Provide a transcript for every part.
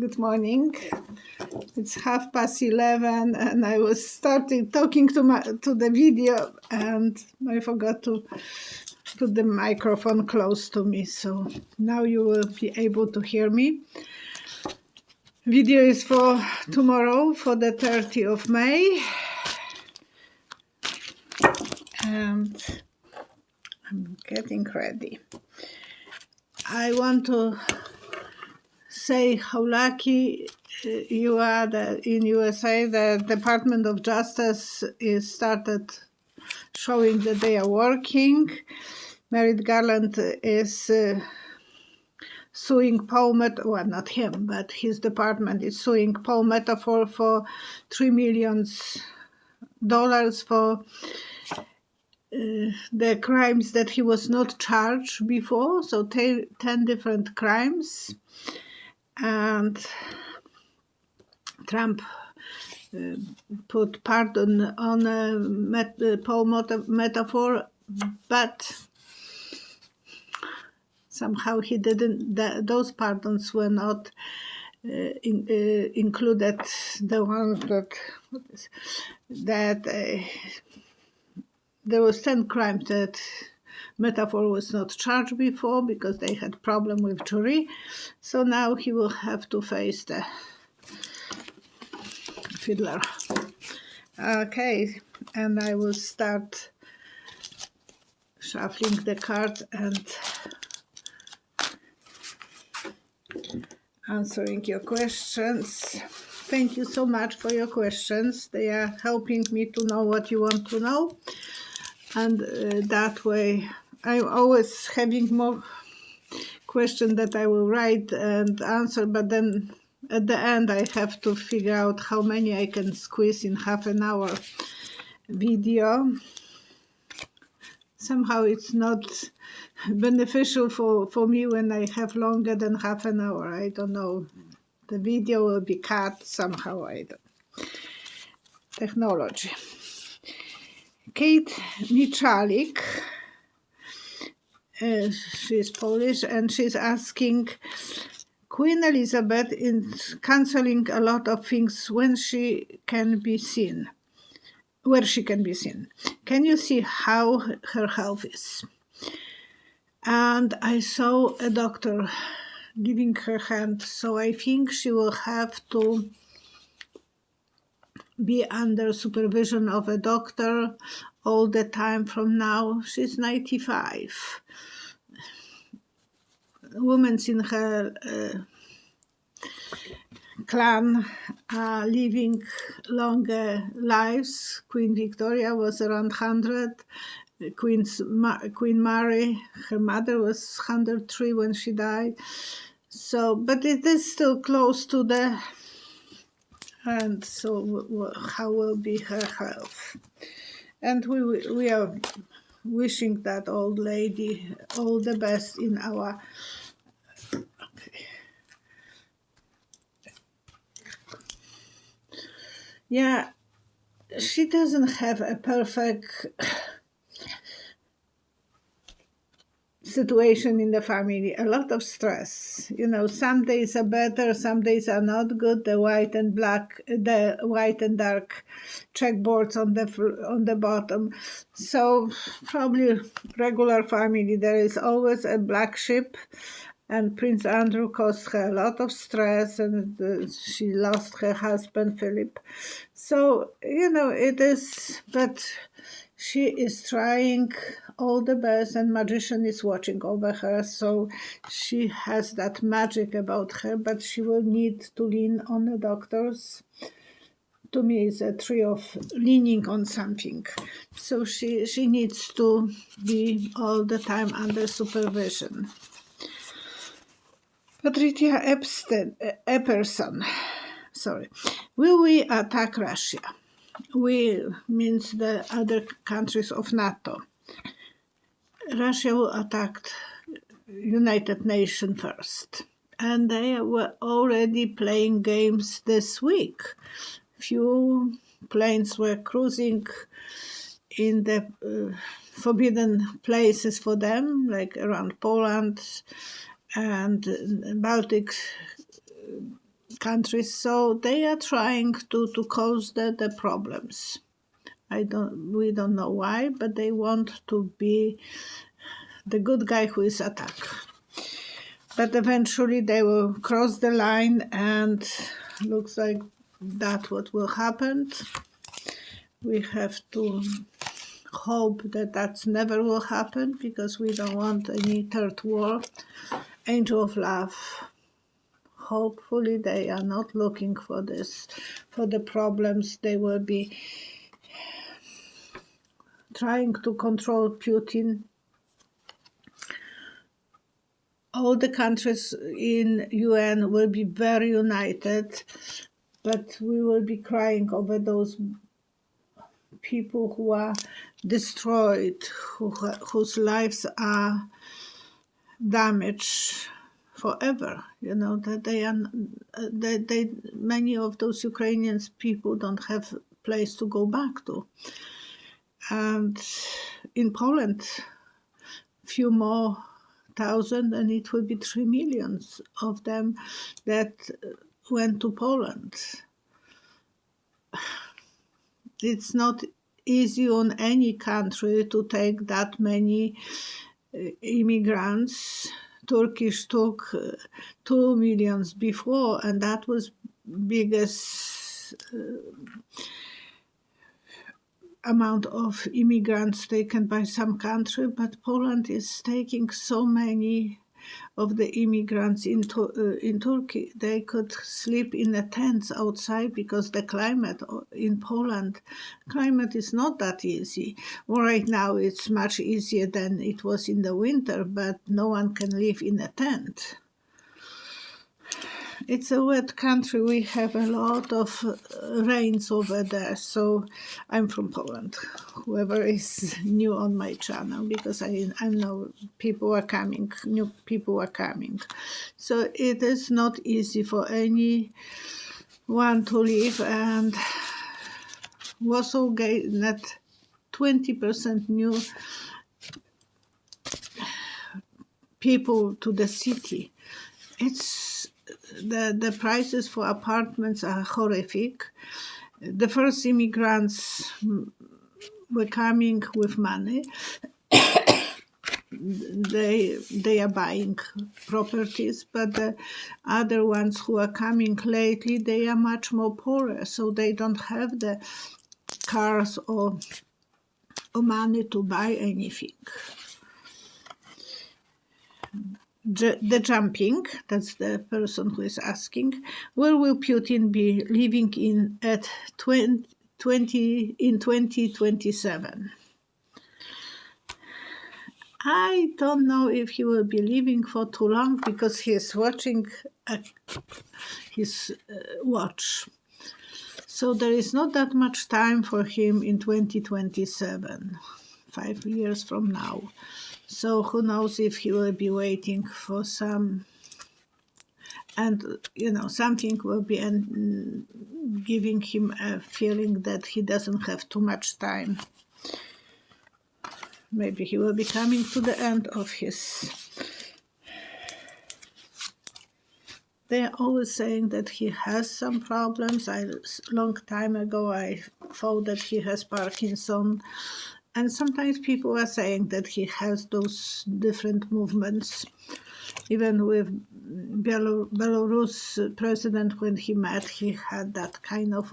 Good morning. It's 11:30 and I was starting talking to the video and I forgot to put the microphone close to me, so now you will be able to hear me. Video is for tomorrow, for the 30th of May, and I'm getting ready. I want to say how lucky you are that in USA the Department of Justice is started showing that they are working. Merrick Garland is suing Paul Metafor, well, not him, but his department is suing Paul Metafor for $3 million for the crimes that he was not charged before, so 10 different crimes. And Trump put pardon on Paul Metafor, but somehow he didn't. Those pardons were not included. The ones that there was 10 crimes that Metafor was not charged before because they had problem with jury. So now he will have to face the fiddler. Okay, and I will start shuffling the cards and answering your questions. Thank you so much for your questions. They are helping me to know what you want to know. And that way, I'm always having more questions that I will write and answer, but then at the end I have to figure out how many I can squeeze in half an hour video. Somehow it's not beneficial for me when I have longer than half an hour. I don't know. The video will be cut somehow. I don't. Technology. Kate Michalik, she's Polish, and she's asking, Queen Elizabeth is cancelling a lot of things when she can be seen, where she can be seen. Can you see how her health is? And I saw a doctor giving her hand, so I think she will have to be under supervision of a doctor all the time from now. She's 95. Women in her clan are living longer lives. Queen Victoria was around 100. Queen Mary, her mother, was 103 when she died. So, but it is still close to the. And so, how will be her health? And we are wishing that old lady all the best in our. Okay. Yeah, she doesn't have a perfect situation in the family. A lot of stress. You know, some days are better, some days are not good. The white and dark checkboards on the bottom. So probably regular family. There is always a black sheep. And Prince Andrew caused her a lot of stress, and she lost her husband, Philip. So, you know, it is, but she is trying all the best, and magician is watching over her, so she has that magic about her, but she will need to lean on the doctors. To me, it's a tree of leaning on something. So she needs to be all the time under supervision. Patricia Epperson, will we attack Russia? We means the other countries of NATO. Russia will attack United Nations first. And they were already playing games this week. Few planes were cruising in the forbidden places for them, like around Poland and Baltic countries. So they are trying to cause the problems. We don't know why, but they want to be the good guy who is attacked. But eventually they will cross the line, and looks like that's what will happen. We have to hope that never will happen, because we don't want any third war. Angel of Love. Hopefully they are not looking for this, for the problems. They will be trying to control Putin. All the countries in UN will be very united, but we will be crying over those people who are destroyed, whose lives are damaged forever. You know that many of those Ukrainian people don't have a place to go back to. And in Poland, few more thousand, and it will be 3 million of them that went to Poland. It's not easy on any country to take that many immigrants. Turkish took 2 million before, and that was biggest amount of immigrants taken by some country. But Poland is taking so many of the immigrants in Turkey. They could sleep in the tents outside, because the climate in Poland, climate is not that easy. Well, right now it's much easier than it was in the winter, but no one can live in a tent. It's a wet country. We have a lot of rains over there. So I'm from Poland, whoever is new on my channel, because I know people are coming, new people are coming. So it is not easy for anyone to live. And Warsaw gained 20% new people to the city. The prices for apartments are horrific. The first immigrants were coming with money. They are buying properties, but the other ones who are coming lately, they are much more poorer, so they don't have the cars or money to buy anything. The jumping, that's the person who is asking, where will Putin be living in 2027? I don't know if he will be living for too long, because he is watching his watch. So there is not that much time for him in 2027, 5 years from now. So who knows if he will be waiting for some, and something will be giving him a feeling that he doesn't have too much time. Maybe he will be coming to the end of his. They are always saying that he has some problems. Long time ago I thought that he has Parkinson. And sometimes people are saying that he has those different movements. Even with Belarus president, when he met, he had that kind of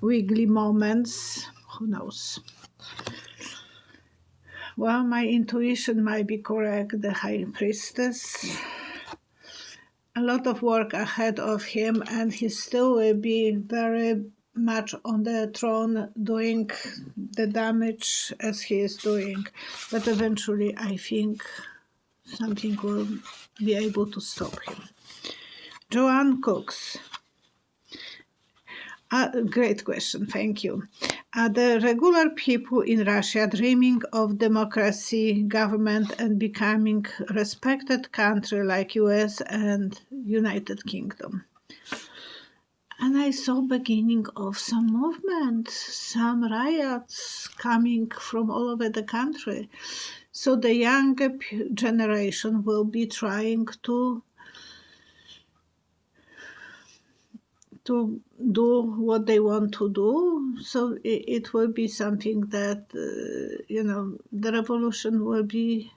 wiggly moments. Who knows? Well, my intuition might be correct. The High Priestess. A lot of work ahead of him, and he still will be very much on the throne, doing the damage as he is doing. But eventually, I think something will be able to stop him. Joanne Cooks. Great question, thank you. Are the regular people in Russia dreaming of democracy, government, and becoming a respected country like US and United Kingdom? And I saw beginning of some movement, some riots coming from all over the country. So the younger generation will be trying to to do what they want to do. So it will be something that, the revolution will be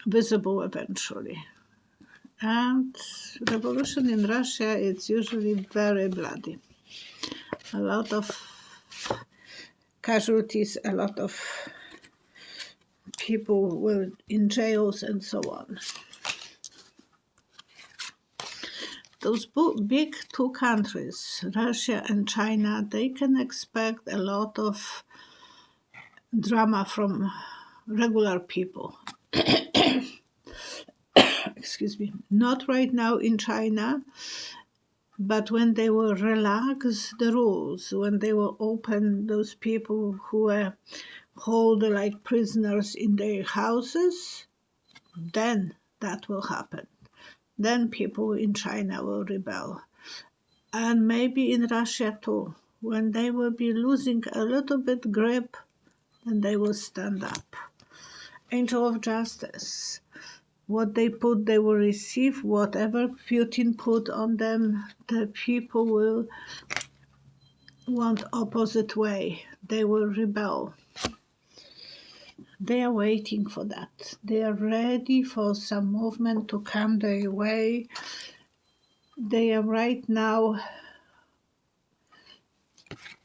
visible eventually. And revolution in Russia, it's usually very bloody. A lot of casualties, a lot of people were in jails and so on. Those big two countries, Russia and China, they can expect a lot of drama from regular people. Excuse me. Not right now in China, but when they will relax the rules, when they will open those people who were held like prisoners in their houses, then that will happen. Then people in China will rebel. And maybe in Russia too. When they will be losing a little bit grip, then they will stand up. Angel of Justice. What they put, they will receive. Whatever Putin put on them, the people will want opposite way. They will rebel. They are waiting for that. They are ready for some movement to come their way. They are right now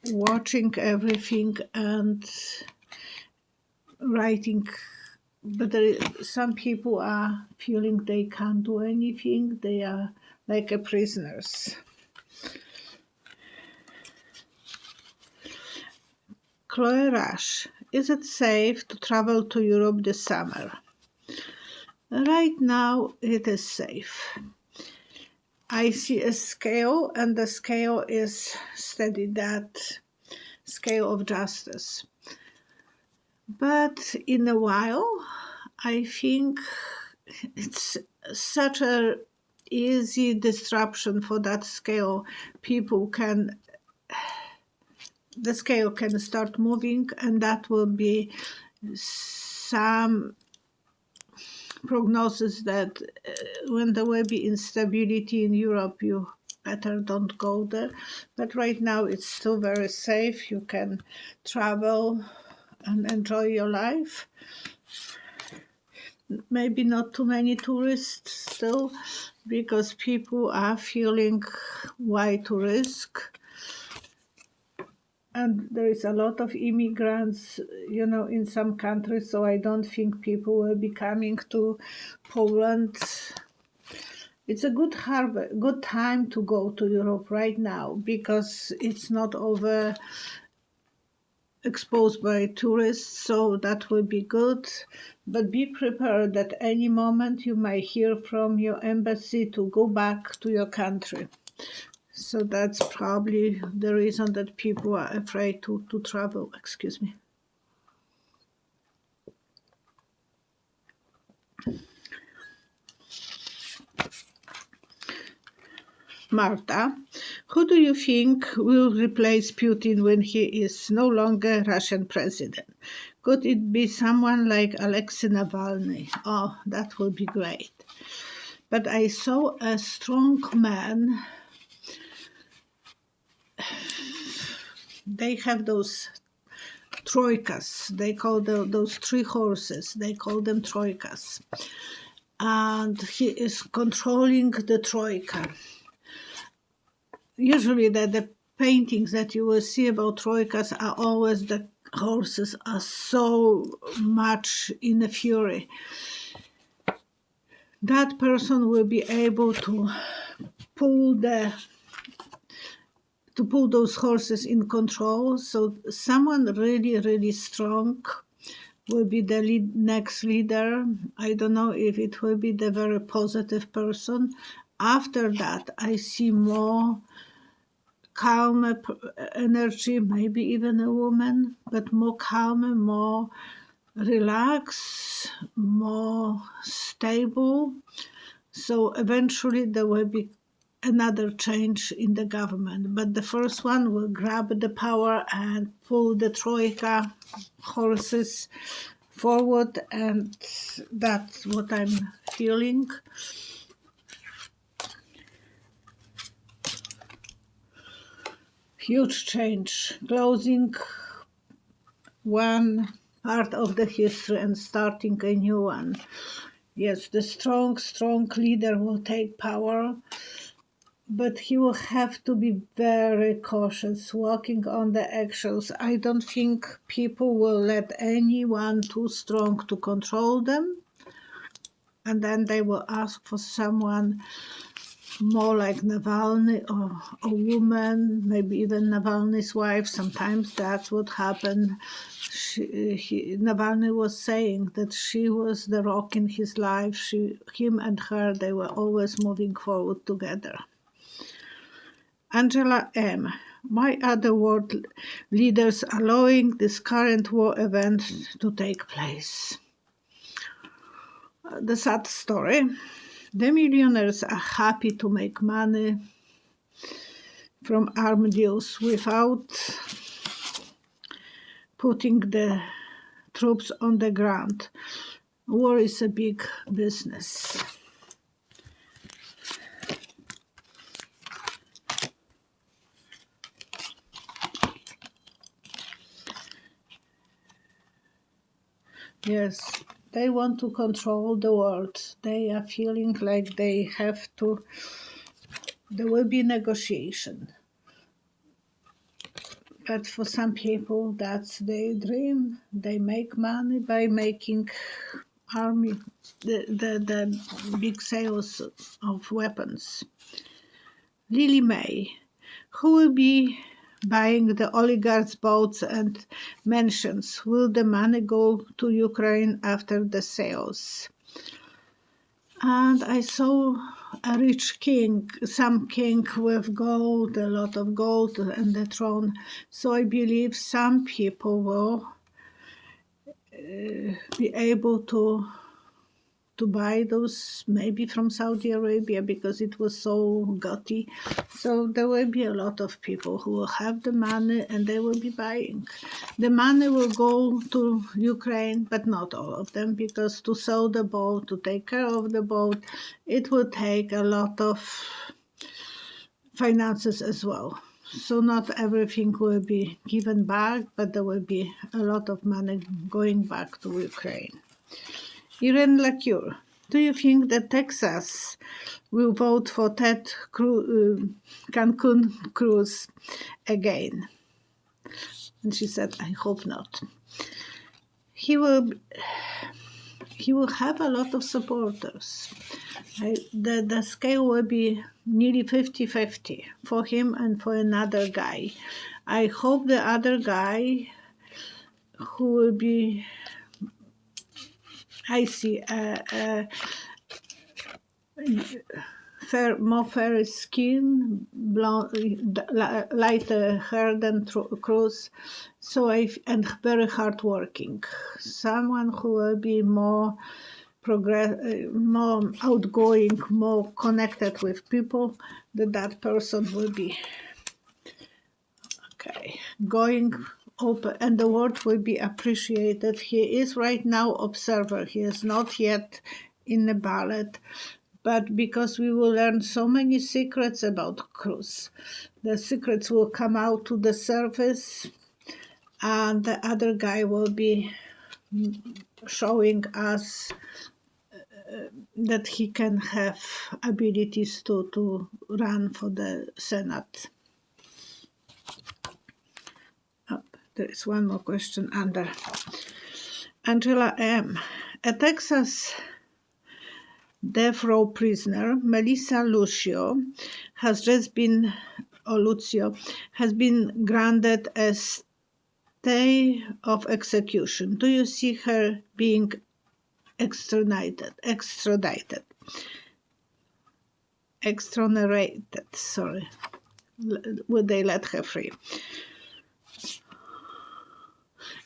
watching everything and writing, but some people are feeling they can't do anything. They are like prisoners. Chloe Rush, is it safe to travel to Europe this summer? Right now, it is safe. I see a scale, and the scale is steady, that scale of justice. But in a while, I think it's such a easy disruption for that scale. The scale can start moving, and that will be some prognosis that when there will be instability in Europe, you better don't go there. But right now it's still very safe. You can travel and enjoy your life. Maybe not too many tourists still, because people are feeling why to risk. And there is a lot of immigrants, in some countries, so I don't think people will be coming to Poland. It's a good time to go to Europe right now, because it's not exposed by tourists, so that will be good. But be prepared that any moment you might hear from your embassy to go back to your country. So that's probably the reason that people are afraid to travel. Excuse me. Marta, who do you think will replace Putin when he is no longer Russian president? Could it be someone like Alexei Navalny? Oh, that would be great. But I saw a strong man. They have those troikas. They call those three horses. They call them troikas. And he is controlling the troika. Usually the paintings that you will see about troikas are always the horses are so much in a fury. That person will be able to pull those horses in control. So someone really, really strong will be the next leader. I don't know if it will be the very positive person. After that, I see more calm energy, maybe even a woman, but more calm, more relaxed, more stable. So eventually there will be another change in the government. But the first one will grab the power and pull the troika horses forward, and that's what I'm feeling. huge change, closing one part of the history and starting a new one. Yes, the strong leader will take power, but he will have to be very cautious, walking on the eggshells. I don't think people will let anyone too strong to control them, and then they will ask for someone more like Navalny or a woman, maybe even Navalny's wife. Sometimes that's what happened. Navalny was saying that she was the rock in his life. Him and her, they were always moving forward together. Angela M. Why are the world leaders allowing this current war event to take place? The sad story. The millionaires are happy to make money from arms deals without putting the troops on the ground. War is a big business. Yes, they want to control the world. They are feeling like they have to. There will be negotiation. But for some people, that's their dream. They make money by making army, the big sales of weapons. Lily May, who will be buying the oligarchs' boats and mansions? Will the money go to Ukraine after the sales? And I saw a rich king, some king with gold, a lot of gold and the throne. So I believe some people will be able to buy those, maybe from Saudi Arabia, because it was so gaudy. So there will be a lot of people who will have the money and they will be buying. The money will go to Ukraine, but not all of them, because to sell the boat, to take care of the boat, it will take a lot of finances as well. So not everything will be given back, but there will be a lot of money going back to Ukraine. Irene Lacure, do you think that Texas will vote for Ted Cruz again? And she said, I hope not. He will have a lot of supporters. The scale will be nearly 50-50 for him and for another guy. I hope the other guy who will be, I see, more fair skin, blonde, lighter hair than Cruz, and very hardworking. Someone who will be more outgoing, more connected with people. That person will be going open, and the word will be appreciated. He is right now observer. He is not yet in the ballot, but because we will learn so many secrets about Cruz, the secrets will come out to the surface, and the other guy will be showing us that he can have abilities to run for the Senate. There is one more question under. Angela M. A Texas death row prisoner, Melisa Lucio, has been granted a stay of execution. Do you see her being extradited? Sorry. Would they let her free?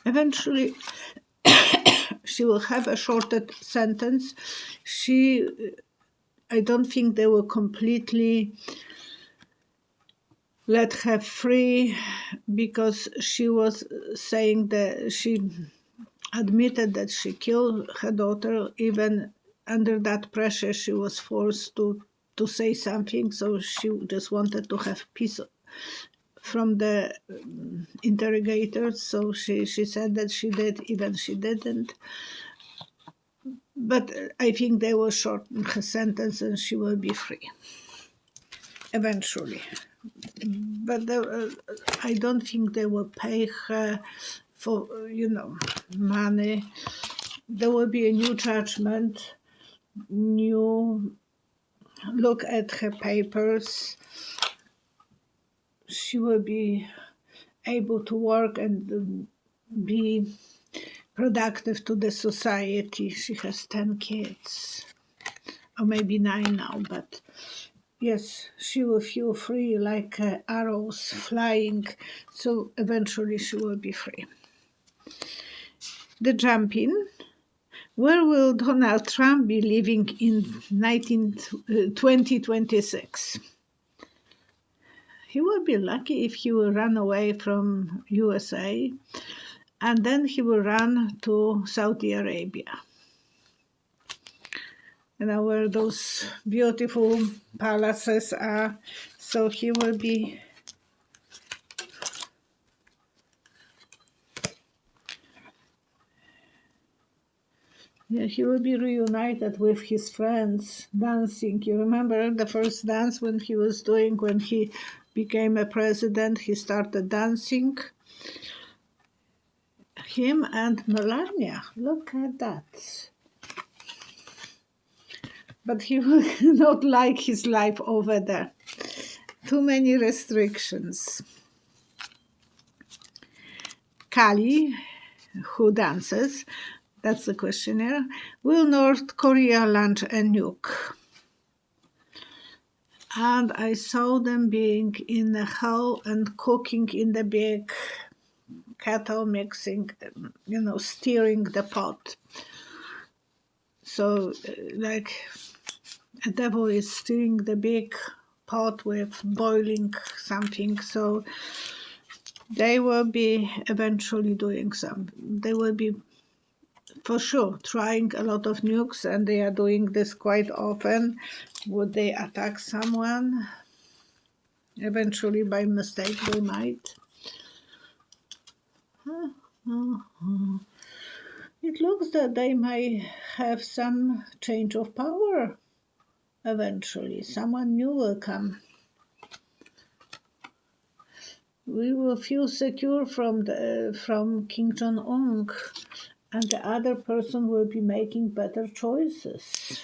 Eventually, she will have a shortened sentence. I don't think they will completely let her free, because she was saying that she admitted that she killed her daughter. Even under that pressure, she was forced to say something. So she just wanted to have peace from the interrogators. So she said that she did, even she didn't. But I think they will shorten her sentence and she will be free eventually. But I don't think they will pay her for, money. There will be a new judgment, new look at her papers. She will be able to work and be productive to the society. She has 10 kids, or maybe 9 now, but yes, she will feel free like arrows flying, so eventually she will be free. The jumping. Where will Donald Trump be living in 2026? He will be lucky if he will run away from USA, and then he will run to Saudi Arabia. Where those beautiful palaces are. So he will be reunited with his friends, dancing. You remember the first dance when he was doing, when he became a president, he started dancing. Him and Melania, look at that. But he will not like his life over there. Too many restrictions. Kali, who dances, that's the questionnaire. Will North Korea launch a nuke? And I saw them being in the hall and cooking in the big kettle, mixing, stirring the pot. So, like a devil is stirring the big pot with boiling something. So they will be eventually doing some. They will be for sure trying a lot of nukes, and they are doing this quite often. Would they attack someone? Eventually, by mistake, they might. It looks that they might have some change of power eventually. Someone new will come. We will feel secure from Kim Jong-un, and the other person will be making better choices.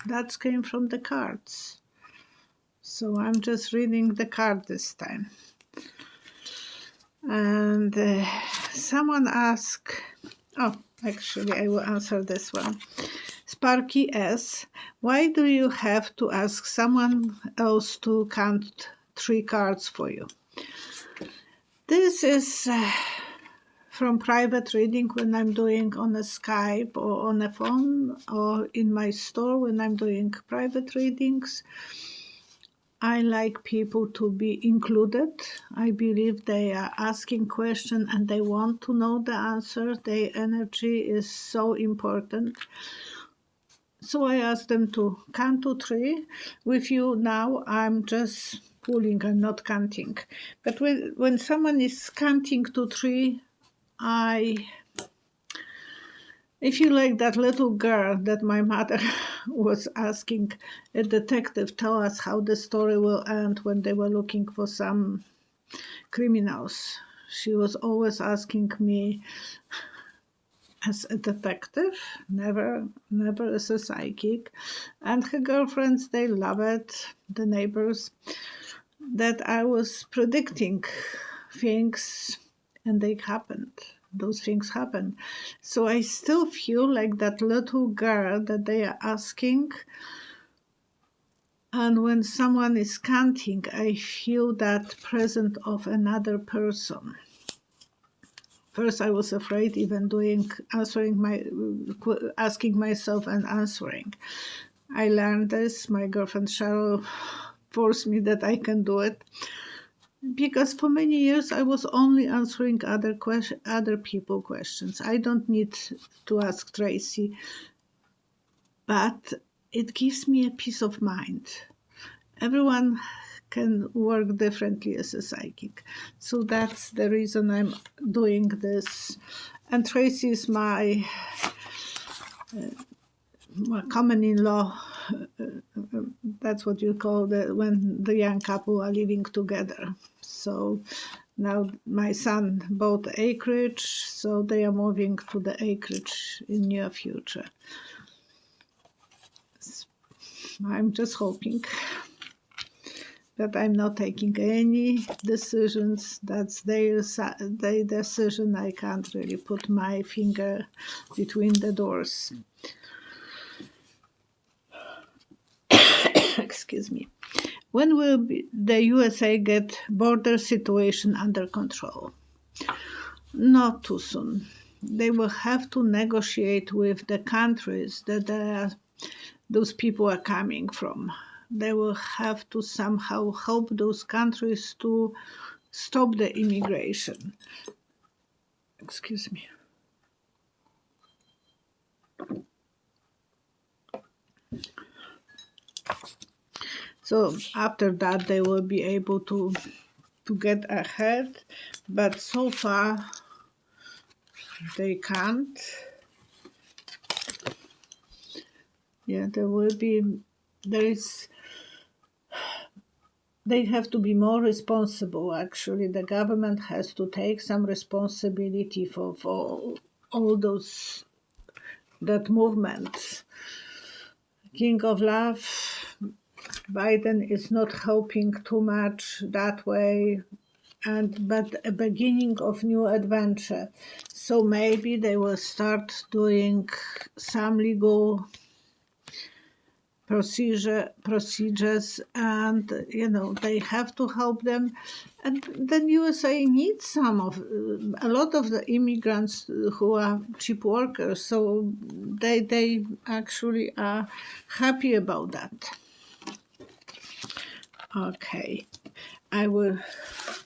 That came from the cards. So I'm just reading the card this time. And someone asked, actually I will answer this one. Sparky S, why do you have to ask someone else to count 3 cards for you? This is from private reading when I'm doing on a Skype or on a phone, or in my store when I'm doing private readings. I like people to be included. I believe they are asking questions and they want to know the answer. Their energy is so important. So I ask them to count to 3. With you now, I'm just pulling, I'm not counting. But when someone is counting to 3, I feel like that little girl that my mother was asking a detective tell us how the story will end when they were looking for some criminals. She was always asking me as a detective, never as a psychic. And her girlfriends, they love it, the neighbors, that I was predicting things and they happened. Those things happen. So I still feel like that little girl that they are asking. And when someone is counting, I feel that presence of another person. First, I was afraid even asking myself and answering. I learned this. My girlfriend Cheryl forced me that I can do it. Because for many years I was only answering other people questions. I don't need to ask Tracy, but it gives me a peace of mind. Everyone can work differently as a psychic. So that's the reason I'm doing this. And Tracy is my common-in-law. That's what you call when the young couple are living together. So now my son bought acreage, so they are moving to the acreage in near future. I'm just hoping that I'm not taking any decisions. That's their decision. I can't really put my finger between the doors. Excuse me. When will the USA get border situation under control? Not too soon. They will have to negotiate with the countries that those people are coming from. They will have to somehow help those countries to stop the immigration. Excuse me. So after that, they will be able to get ahead, but so far they can't. Yeah, they have to be more responsible. Actually, the government has to take some responsibility for all that movement. King of Love, Biden is not helping too much that way, but a beginning of new adventure. So maybe they will start doing some legal procedures, and they have to help them. And then USA needs a lot of the immigrants who are cheap workers, so they actually are happy about that. Okay, I will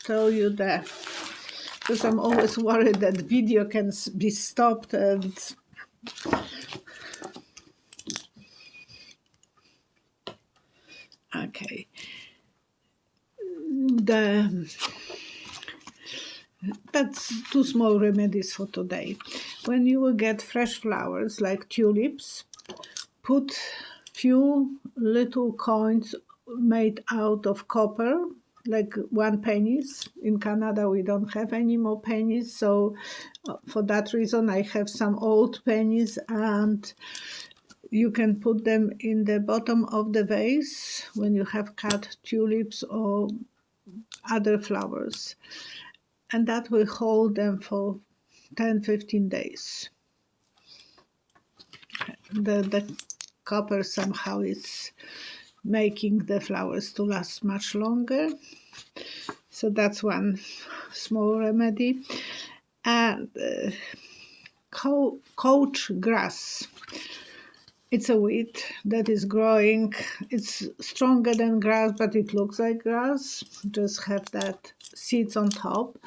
tell you that, because I'm always worried that video can be stopped and okay. That's two small remedies for today. When you will get fresh flowers like tulips, put few little coins made out of copper, like 1 pennies. In Canada, we don't have any more pennies, so for that reason, I have some old pennies, and you can put them in the bottom of the vase when you have cut tulips or other flowers, and that will hold them for 10-15 days. The copper somehow is making the flowers to last much longer. So that's one small remedy. And couch grass. It's a weed that is growing. It's stronger than grass, but it looks like grass. Just have that seeds on top.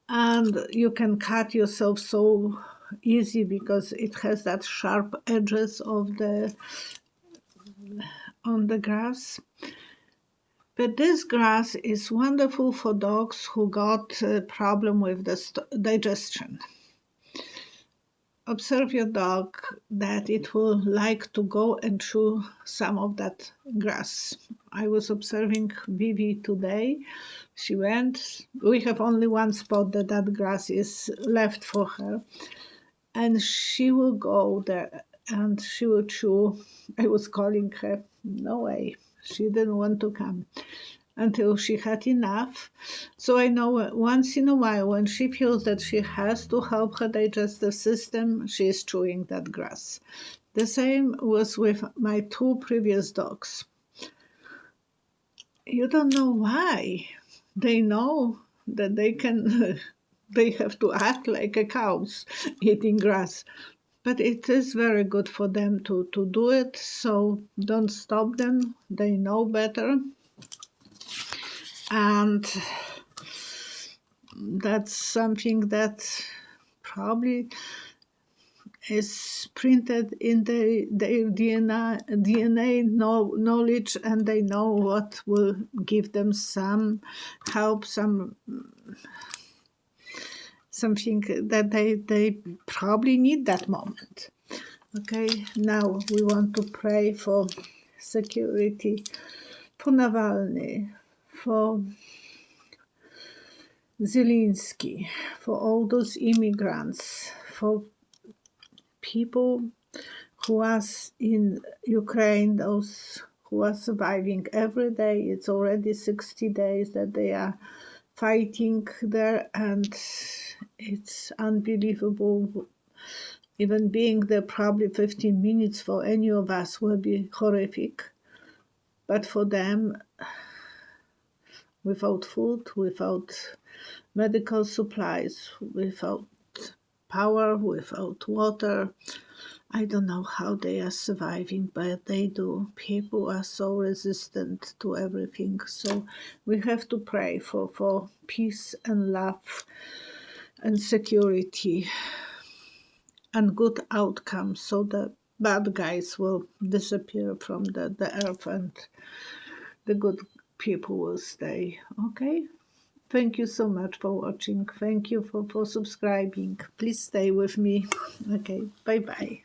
And you can cut yourself so easy because it has that sharp edges on the grass. But this grass is wonderful for dogs who got a problem with the digestion. Observe your dog that it will like to go and chew some of that grass. I was observing Vivi today. She went. We have only one spot that grass is left for her. And she will go there and she will chew. I was calling her. No way. She didn't want to come until she had enough. So I know once in a while when she feels that she has to help her digestive system, she is chewing that grass. The same was with my 2 previous dogs. You don't know why. They know that they can, they have to act like a cows eating grass. But it is very good for them to do it, so don't stop them. They know better. And that's something that probably is printed in their DNA knowledge, and they know what will give them some help, something that they probably need that moment. Okay, now we want to pray for security, for Navalny, for Zelensky, for all those immigrants, for people who are in Ukraine, those who are surviving every day. It's already 60 days that they are fighting there, and it's unbelievable. Even being there probably 15 minutes for any of us will be horrific. But for them, without food, without medical supplies, without power, without water, I don't know how they are surviving, but they do. People are so resistant to everything. So we have to pray for peace and love and security and good outcomes, so the bad guys will disappear from the earth and the good people will stay. Okay? Thank you so much for watching. Thank you for subscribing. Please stay with me. Okay, bye-bye.